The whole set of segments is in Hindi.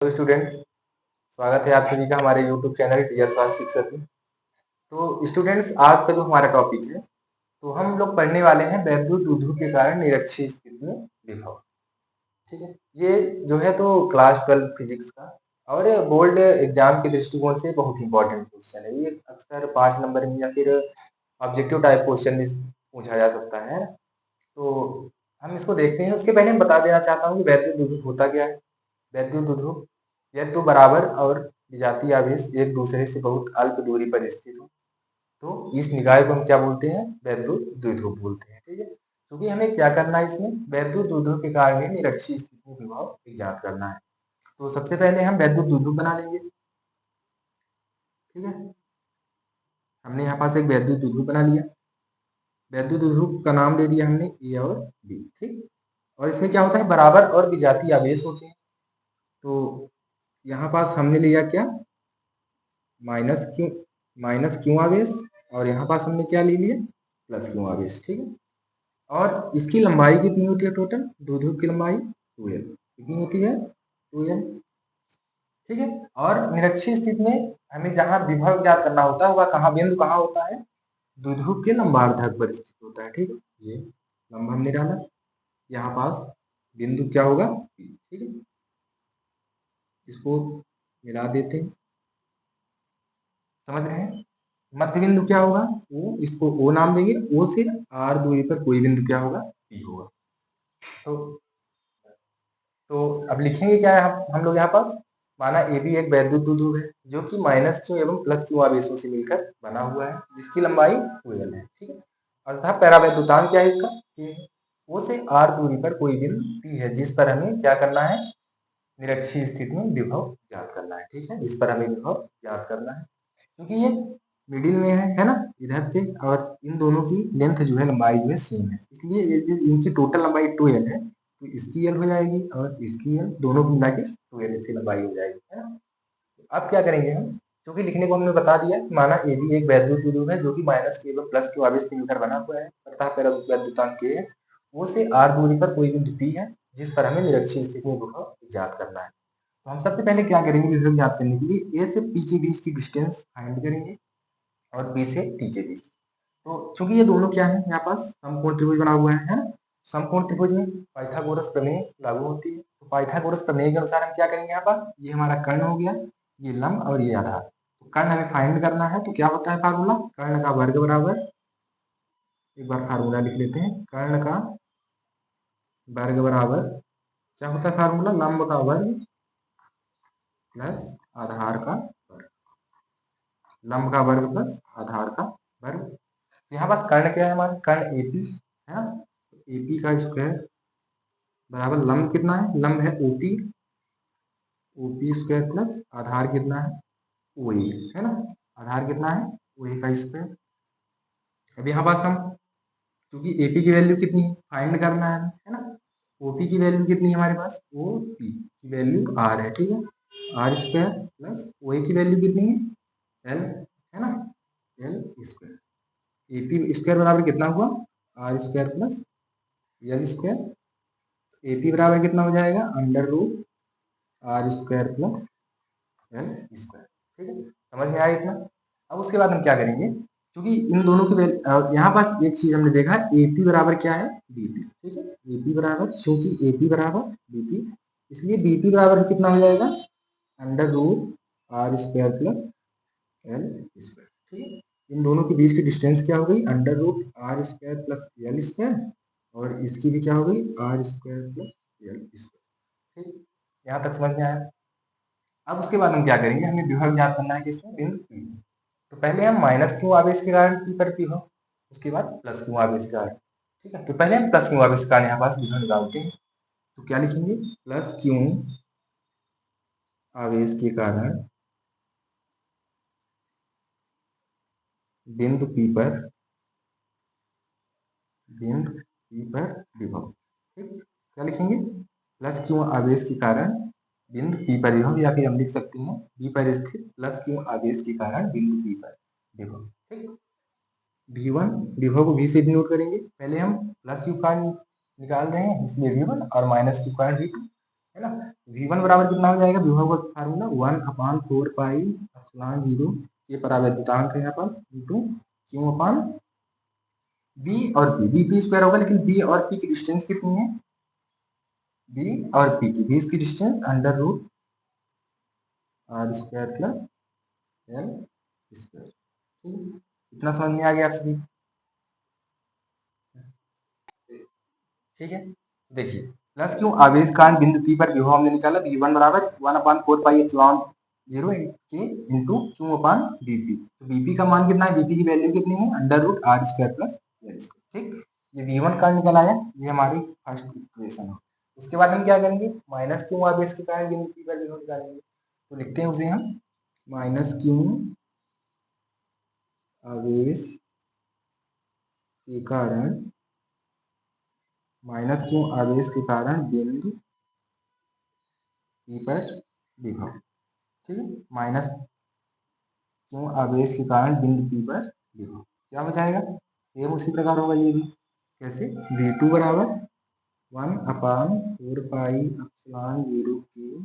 हेलो स्टूडेंट्स, स्वागत है आप सभी का हमारे यूट्यूब चैनल टीयर स्वास्थ्य शिक्षक में। तो स्टूडेंट्स, आज का जो हमारा टॉपिक है, तो हम लोग पढ़ने वाले हैं वैद्युत विधु के कारण निरक्षीय स्थिति में विभव। ठीक है, ये जो है तो क्लास 12 फिजिक्स का और बोर्ड एग्जाम के दृष्टिकोण से बहुत इंपॉर्टेंट क्वेश्चन है। ये अक्सर 5 नंबर में या फिर ऑब्जेक्टिव टाइप क्वेश्चन में पूछा जा सकता है। तो हम इसको देखते हैं। उसके पहले मैं बता देना चाहता हूँ कि वैद्युत विधु होता क्या है। वैद्युत विधु, यह तो बराबर और विजातीय आवेश एक दूसरे से बहुत अल्प दूरी पर स्थित हो, तो इस निकाय को हम क्या बोलते हैं? वैद्युत द्विध्रुव बोलते हैं। ठीक है, क्योंकि हमें क्या करना है, इसमें वैद्युत द्विध्रुव के कारण ही निरक्षीय स्थिति में विभव ज्ञात करना है। तो सबसे पहले हम वैद्युत द्विध्रुव बना लेंगे। ठीक है, हमने यहाँ पास एक वैद्युत द्विध्रुव बना लिया। वैद्युत द्विध्रुव का नाम दे दिया हमने ए और बी। ठीक, और इसमें क्या होता है, बराबर और विजातीय आवेश होते हैं। तो यहाँ पास हमने लिया क्या, माइनस क्यू आवेश, और यहाँ पास हमने क्या ले लिया, प्लस क्यू आवेश। ठीक है, और इसकी लंबाई कितनी होती है टोटल? द्विध्रुव की लंबाई 2l कितनी होती है? 2l। ठीक है, और निरक्षीय स्थिति में हमें जहाँ विभव ज्ञात करना होता है वह कहाँ, बिंदु कहाँ होता है? द्विध्रुव के लंबार्धक पर स्थित होता है। ठीक है, ये लंब हमने डाला, यहाँ पास बिंदु क्या होगा? ठीक है, इसको मिला देते हैं। समझ रहे हैं? मध्य बिंदु क्या होगा? ओ, इसको ओ नाम देंगे। ओ से आर दूरी पर कोई बिंदु क्या होगा? पी होगा। तो अब लिखेंगे क्या है हम लोग यहाँ पास? माना ए बी एक वैद्युत द्विध्रुव है जो कि माइनस क्यू एवं प्लस क्यू आवेशों से मिलकर बना हुआ है, जिसकी लंबाई 2l है। ठीक है, अर्थात पैरावैद्युतांक क्या है इसका? कि ओ से आर दूरी पर कोई बिंदु पी है, जिस पर हमें क्या करना है? निरक्षीय स्थिति में विभव ज्ञात करना है। ठीक है, जिस पर हमें विभव ज्ञात करना है, क्योंकि ये मिडिल में है ना, इधर से, और इन दोनों की लेंथ जो है, लंबाई जो है सेम है, इसलिए ये इनकी टोटल लंबाई 2l है, तो इसकी l हो जाएगी और इसकी l, दोनों को मिला के 2l इसकी लंबाई हो जाएगी, है ना। अब क्या करेंगे हम, क्योंकि लिखने को हमने बता दिया, माना ए भी एक वैद्युत द्विध्रुव है जो कि माइनस के एवं प्लस के आवेश से मिलकर बना हुआ है, अर्थात पैरावैद्युतांक के है, वो से आर दूरी पर कोई बिंदु पी है, जिस पर हमें निरक्षीय स्थिति में विभव ज्ञात करना है। तो हम सबसे पहले क्या करेंगे, विभव ज्ञात करने के लिए ए से पी के बीच की डिस्टेंस फाइंड करेंगे और बी से टी के बीच। तो चूंकि ये दोनों क्या है, यहाँ पास समकोण त्रिभुज बना हुआ है ना। समकोण त्रिभुज में पाइथागोरस प्रमेय लागू होती है। तो पाइथागोरस प्रमेय के अनुसार हम क्या करेंगे, यहाँ पर ये हमारा कर्ण हो गया, ये लंब और ये आधार। तो कर्ण हमें फाइंड करना है, तो क्या होता है फार्मूला? कर्ण का वर्ग बराबर, एक बार फार्मूला लिख लेते हैं, कर्ण का वर्ग बराबर क्या होता है फार्मूला? लंब का वर्ग प्लस आधार का वर्ग, लंब का वर्ग प्लस आधार का वर्ग। यहाँ पास कर्ण क्या है हमारा? कर्ण एपी है ना, एपी का स्क्वायर बराबर लंब कितना है? लंब है ओपी, ओपी स्क्वायर प्लस आधार कितना है? ओए, है ना। आधार कितना है? ओए का स्क्वायर। अब यहाँ पास हम, क्योंकि एपी की वैल्यू कितनी है फाइंड करना है ना। ओपी की वैल्यू कितनी है हमारे पास? ओपी की वैल्यू आर है। ठीक है, आर स्क्वायर प्लस ओए की वैल्यू कितनी है? एल, है ना, एल स्क्वायर। एपी स्क्वायर बराबर कितना हुआ? R square plus l square. AP बराबर कितना हो जाएगा? Under root r square plus l square. ठीक है, समझ में आया इतना? अब उसके बाद हम क्या करेंगे, क्योंकि इन दोनों की यहाँ पास एक चीज हमने देखा, एपी बराबर क्या है? बीपी। ठीक है, एपी बराबर, क्योंकि एपी बराबर बीपी, इसलिए बीपी बराबर कितना हो जाएगा? Under root r square plus l square. ठीक है, इन दोनों के बीच की डिस्टेंस क्या हो गई? Under root r square plus l square, और इसकी भी क्या हो गई? R square plus l square. ठीक, यहाँ तक समझ में आया? अब उसके बाद हम क्या करेंगे, हमें विभव ज्ञात करना है किसमें? बिंदु P। तो पहले हम माइनस क्यू आवेश के कारण P पर विभव, उसके बाद प्लस क्यू आवेश के कारण। ठीक है, तो पहले हम प्लस क्यू आवेश के कारण यहाँ पास विभव निकालते हैं। तो क्या लिखेंगे? प्लस क्यू आवेश के कारण बिंदु P पर विभव। ठीक, क्या लिखेंगे? प्लस क्यू आवेश के कारण बिंदु P पर विभव, या फिर हम लिख सकते हैं B पर स्थित प्लस क्यू आवेश के कारण बिंदु P पर विभव। ठीक, V1 विभव को V से डिनोट करेंगे। पहले हम प्लस क्यू कारण निकाल रहे हैं, इसलिए V1, और माइनस क्यू कारण V2, है ना। V1 बराबर कितना हो जाएगा, विभव का फार्मूला 1/4πε0, ये परावैद्युतांक है यहाँ पास, इंटू Q अपान B और P, B स्क्वायर होगा, लेकिन B और P की डिस्टेंस कितनी है, B और P की, B की distance under root R square plus L square. ठीक, इतना समझ में आ गया आप सभी। ठीक है, देखिए प्लस क्यों आवेश कारण बिंदु P पर विभव हमने निकाला, V1 बराबर 1/4πε0 के इंटू Q अपान BP। तो BP का मान कितना है, BP की वैल्यू कितनी है, under root R square plus L square. ठीक, ये V1 कारण निकल आया, ये हमारी फर्स्ट इक्वेशन है। उसके बाद हम क्या करेंगे, माइनस क्यों आवेश के कारण बिंदु P पर विभव निकालेंगे। तो लिखते हैं उसे हम माइनस क्यों आवेश के कारण, माइनस क्यों आवेश के कारण बिंदु P पर विभव। ठीक है, माइनस क्यों आवेश के कारण बिंदु P पर विभव क्या हो जाएगा, सेम उसी प्रकार होगा ये भी। कैसे, V2 बराबर 1/4πε0 के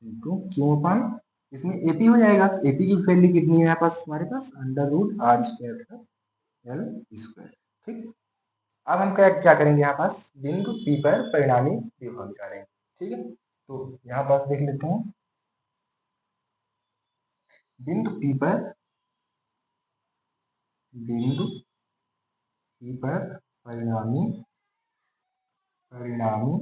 इंटू Q अपान, इसमें AP हो जाएगा, तो AP की वैल्यू कितनी है यहाँ पास हमारे पास, under root R square plus L square. ठीक, अब हम क्या क्या करेंगे, यहाँ पास बिंदु P पर परिणामी विभव निकालेंगे। ठीक है, तो यहाँ पास देख लेते हैं, बिंदु P पर, बिंदु P पर परिणामी परिणामी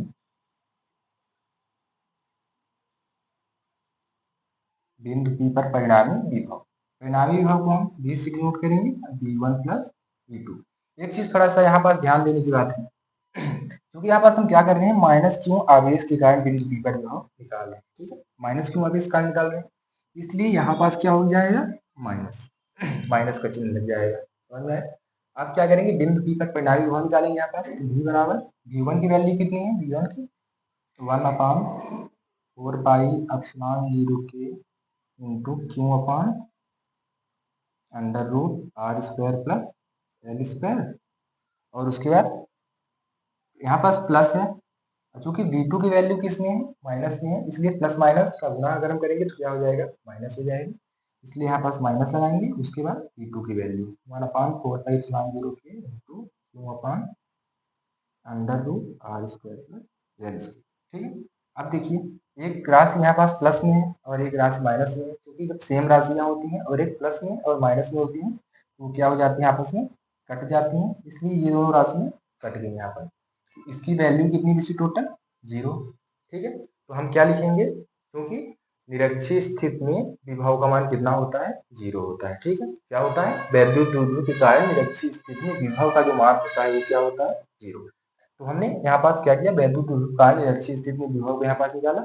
बिंदु P पर परिणामी विभव, परिणामी विभव को हम V से डिनोट करेंगे, V1 प्लस V2। एक चीज थोड़ा सा यहाँ पास ध्यान देने की बात है, क्योंकि यहाँ पास हम क्या कर रहे हैं, माइनस क्यों आवेश के कारण बिंदु P पर विभव निकाल रहे हैं। ठीक है, माइनस क्यों आवेश के कारण निकाल रहे हैं, इसलिए यहाँ पास क्या हो जाएगा, माइनस, माइनस का चिन्ह लग जाएगा, समझ में आया? आप क्या करेंगे, बिंदु P पर परिणामी विभव निकालेंगे, यहाँ पास V बराबर, V1 की वैल्यू कितनी है, V1 की 1/4πε0 के into Q upon under root R square plus L square, और उसके बाद यहाँ पास प्लस है, चूंकि V2 की वैल्यू किस में है, माइनस में है, इसलिए प्लस माइनस का गुना अगर हम करेंगे तो क्या हो जाएगा, माइनस हो जाएगा, इसलिए यहाँ पास माइनस लगाएंगे। उसके बाद V2 की वैल्यू 1/4πε0 के into Q upon under root R square plus L square. ठीक है, अब देखिए एक राशि यहाँ पास प्लस में है और एक राशि माइनस में है, क्योंकि जब सेम राशियाँ होती हैं और एक प्लस में और माइनस में होती हैं तो क्या हो जाती हैं, आपस में कट जाती हैं, इसलिए ये दोनों राशियाँ कट गई यहाँ पर। इसकी वैल्यू कितनी बची टोटल, 0। ठीक है, तो हम क्या लिखेंगे, क्योंकि निरक्षीय स्थिति में विभव का मान कितना होता है, 0 होता है। ठीक है, क्या होता है, वैद्युत द्विध्रुव के कारण निरक्षीय स्थिति में विभव का जो मान होता है वो क्या होता है, 0। तो हमने यहाँ पास क्या किया, वैद्युत द्विध्रुव के कारण निरक्षीय स्थिति में विभव को यहाँ पास निकाला।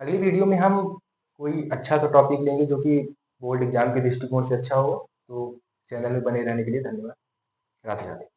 अगली वीडियो में हम कोई अच्छा सा टॉपिक लेंगे जो कि बोर्ड एग्जाम के दृष्टिकोण से अच्छा हो। तो चैनल में बने रहने के लिए धन्यवाद, राधे राधे।